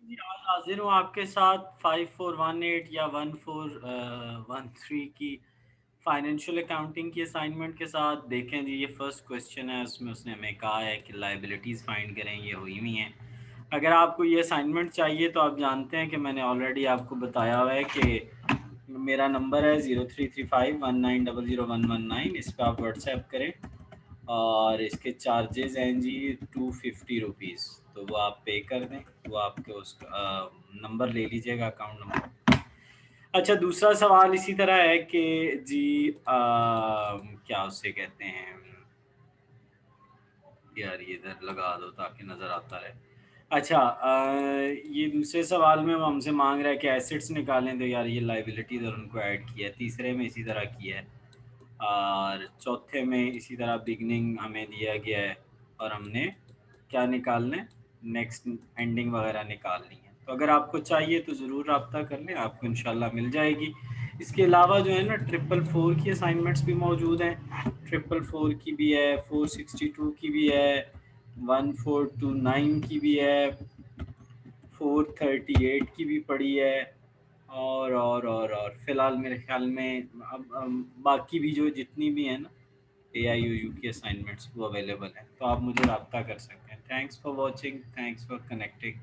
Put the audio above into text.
जी, आज हाज़िर हूँ आपके साथ 5418 या 1413 की फाइनेंशियल अकाउंटिंग की असाइनमेंट के साथ। देखें जी, ये फर्स्ट क्वेश्चन है, उसमें उसने हमें कहा है कि लायबिलिटीज़ फाइंड करें, ये हुई हुई हैं। अगर आपको ये असाइनमेंट चाहिए तो आप जानते हैं कि मैंने ऑलरेडी आपको बताया हुआ है कि मेरा नंबर है 033519001119। इस पर आप व्हाट्सएप करें और इसके चार्जेस हैं जी 250 रुपीज़। तो वो आप पे कर दें, वो आपके उसका नंबर ले लीजिएगा, अकाउंट नंबर। अच्छा, दूसरा सवाल इसी तरह है कि जी क्या उसे कहते हैं यार, ये इधर लगा दो ताकि नज़र आता रहे। अच्छा, ये दूसरे सवाल में वो हमसे मांग रहा है कि एसेट्स निकालें, तो यार ये लाइबिलिटीज़ और उनको ऐड किया है। तीसरे में इसी तरह किया है और चौथे में इसी तरह बिगनिंग हमें दिया गया है और हमने क्या निकालना है, नेक्स्ट एंडिंग वगैरह निकालनी है। तो अगर आपको चाहिए तो ज़रूर रब्ता कर लें, आपको इंशाल्लाह मिल जाएगी। इसके अलावा जो है ना, 444 की असाइनमेंट्स भी मौजूद हैं। 444 की भी है, 462 की भी है, 1429 की भी है, 438 की भी पड़ी है और फिलहाल मेरे ख्याल में अब बाकी भी जो जितनी भी है ना AIOU की असाइनमेंट्स वो अवेलेबल है, तो आप मुझे रब्ता कर सकते हैं। Thanks for watching, thanks for connecting.